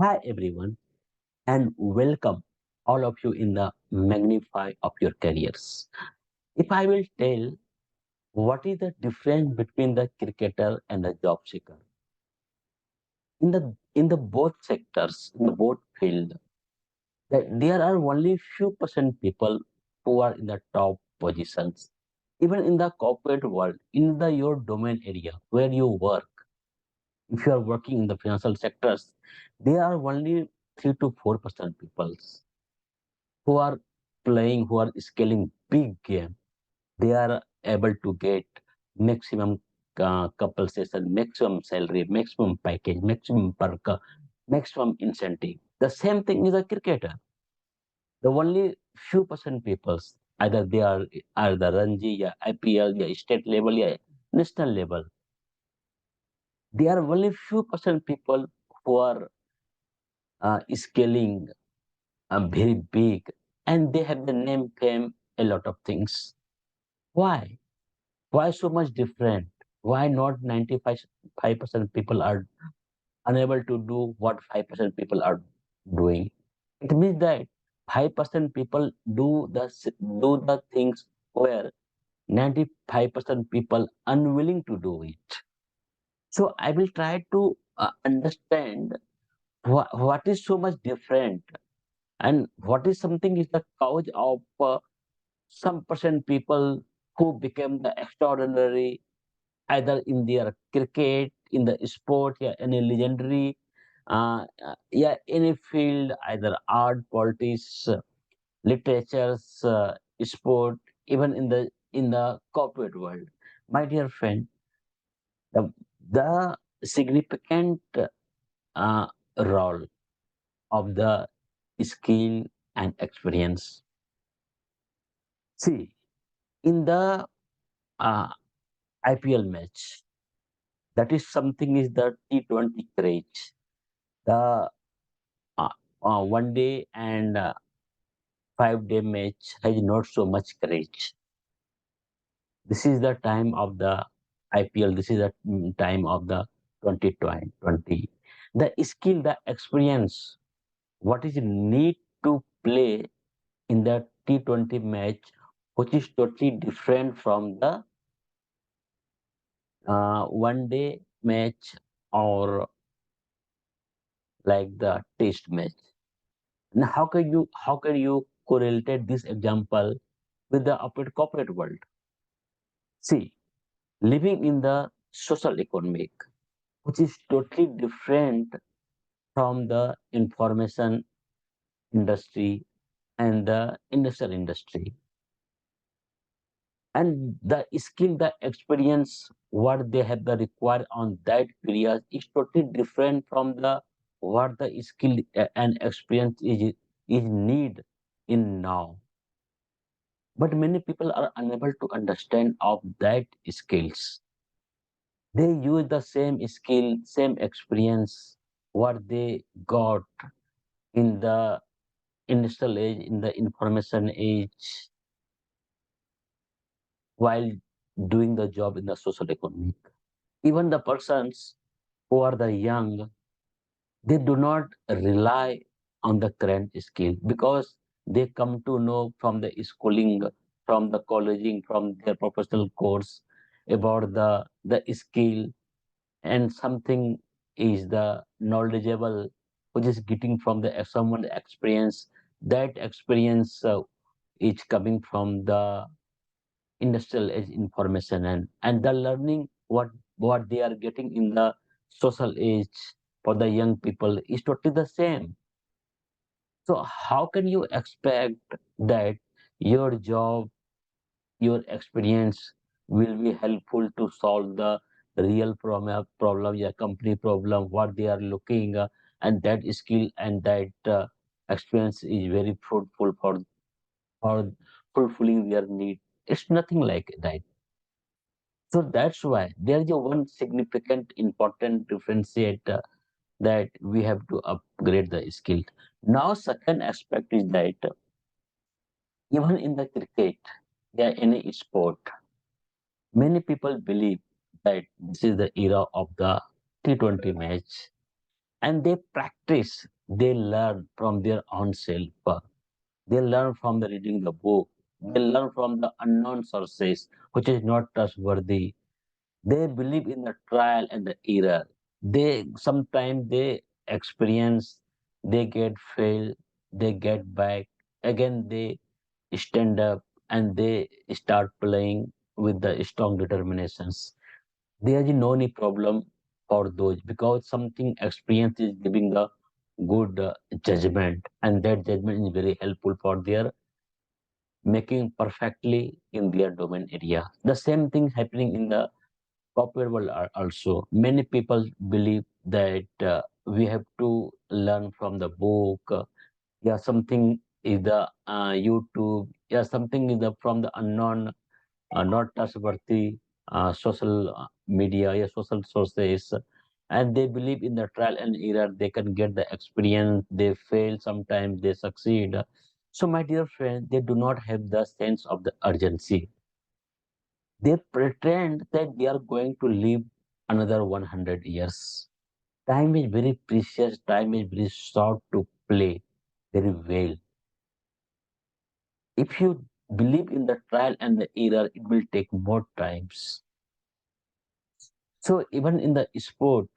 Hi everyone and welcome all of you in the magnify of your careers. If I will tell what is the difference between the cricketer and the job seeker in the both sectors in the both field, that there are only few percent people who are in the top positions. Even in the corporate world, in the your domain area where you work, if you are working in the financial sectors, there are only 3 to 4% people who are playing, who are scaling big game. They are able to get maximum compensation, maximum salary, maximum package, maximum perk, maximum incentive. The same thing is a cricketer. The only few percent peoples, either they are the Ranji, yeah, IPL, yeah, state level, yeah, national level. There are only few percent people who are scaling very big, and they have the name, fame, a lot of things. Why? Why so much different? Why not 95% people are unable to do what 5% people are doing? It means that 5% people do the things where 95% people unwilling to do it. So I will try to understand what is so much different, and what is something is the cause of some percent people who became the extraordinary, either in their cricket, in the sport, yeah, any legendary, yeah, any field, either art, politics, literatures, sport, even in the corporate world. My dear friend, the significant uh, role of the skill and experience. See, in the uh, IPL match, that is something is the T20 craze. The 1 day and 5 day match has not so much courage. This is the time of the IPL. This is the time of the 2020. The skill, the experience, what is need to play in the T20 match, which is totally different from the 1 day match or like the test match. Now, how can you correlate this example with the corporate world? See, living in the social economic, which is totally different from the information industry and the industrial industry. And the skill, the experience, what they have the required on that period is totally different from the what the skill and experience is need in now. But many people are unable to understand of that skills. They use the same skill, same experience, what they got in the industrial age, in the information age, while doing the job in the social economic. Even the persons who are the young, they do not rely on the current skill because they come to know from the schooling, from the colleging, from their professional course about the skill, and something is the knowledgeable which is getting from the someone experience. That experience is coming from the industrial age information, and the learning what they are getting in the social age for the young people is totally the same. So how can you expect that your job, your experience will be helpful to solve the real problem, yeah, company problem, what they are looking, and that skill and that experience is very fruitful for fulfilling their need? It's nothing like that. So that's why there is a one significant important differentiator that we have to upgrade the skill. Now, second aspect is that even in the cricket, yeah, any sport, many people believe that this is the era of the T20 match, and they practice, they learn from their own self. They learn from the reading the book. They learn from the unknown sources, which is not trustworthy. They believe in the trial and the error. They sometimes they experience, they get fail, they get back. Again, they stand up and they start playing with the strong determinations. There is no any problem for those because something experience is giving the good judgment, and that judgment is very helpful for their making perfectly in their domain area. The same thing happening in the corporate world also. Many people believe that we have to learn from the book. Yeah, something is the YouTube. Yeah, something is the from the unknown, not trustworthy social media, yeah, social sources. And they believe in the trial and error. They can get the experience. They fail sometimes. They succeed. So, my dear friend, they do not have the sense of the urgency. They pretend that they are going to live another 100 years. Time is very precious, time is very short to play very well. If you believe in the trial and the error, it will take more times. So even in the sport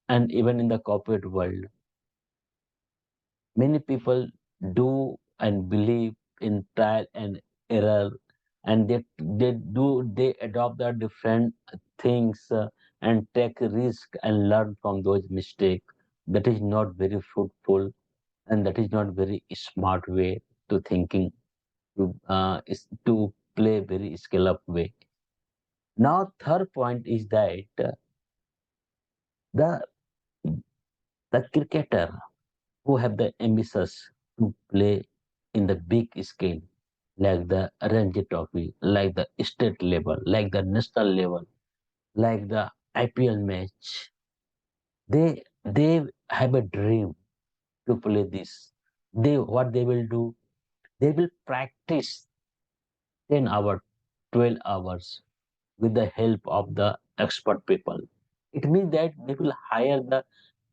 and even in the corporate world, many people do and believe in trial and error, and they adopt the different things and take risk and learn from those mistakes. That is not very fruitful, and that is not very smart way to thinking, is to play very scale up way. Now third point is that the the cricketer who have the ambitious to play in the big scale, like the Ranji Trophy, like the state level, like the national level, like the IPL match. They have a dream to play this. They what they will do? They will practice 10 hours, 12 hours with the help of the expert people. It means that they will hire the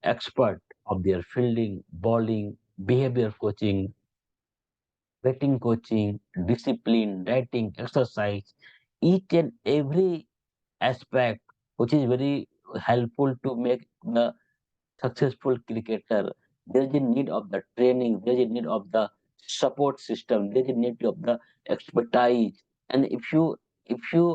expert of their fielding, bowling, behavior coaching, batting coaching, discipline, dieting, exercise, each and every aspect which is very helpful to make the successful cricketer. There is a need of the training, there is a need of the support system, there is a need of the expertise. And if you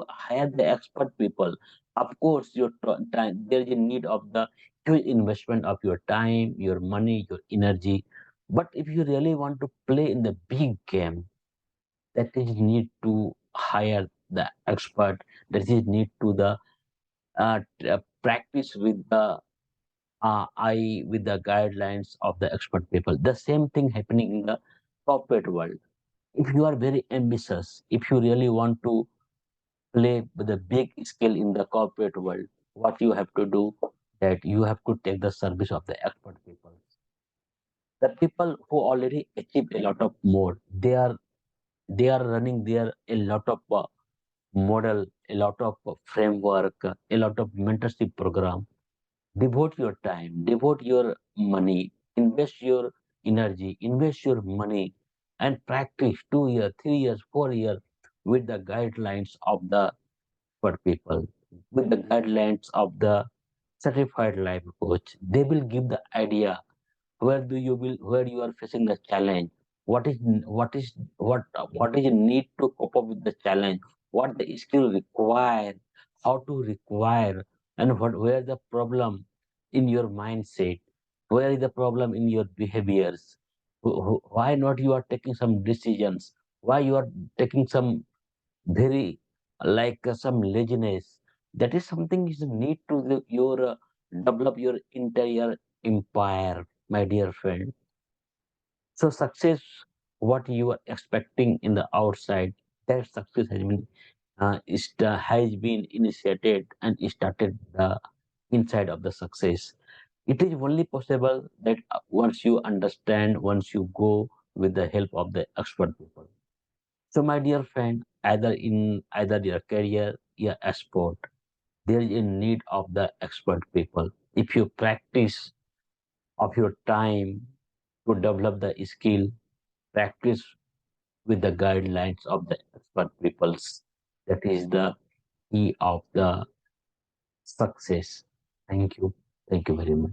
hire the expert people, of course your time, there is a need of the huge investment of your time, your money, your energy. But if you really want to play in the big game, that is need to hire the expert, that is need to the practice with the I with the guidelines of the expert people. The same thing happening in the corporate world. If you are very ambitious, if you really want to play with a big scale in the corporate world, what you have to do, that you have to take the service of the expert people. The people who already achieved a lot of more, they are running there a lot of model, a lot of framework, a lot of mentorship program. Devote your time, devote your money, invest your energy, invest your money, and practice 2 years, 3 years, 4 years with the guidelines of the for people, with the guidelines of the certified life coach. They will give the idea where you are facing the challenge, what is need to cope up with the challenge, what the skill require, how to require, and where the problem in your mindset, where is the problem in your behaviors, why not you are taking some decisions, why you are taking some very like some laziness. That is something is need to your develop your entire empire, my dear friend. So success, what you are expecting in the outside, that success has been initiated and started the inside of the success. It is only possible that once you understand, once you go with the help of the expert people. So, my dear friend, either your career or a sport, there is a need of the expert people. If you practice of your time to develop the skill, practice with the guidelines of the expert peoples. That is the key of the success. Thank you. Thank you very much.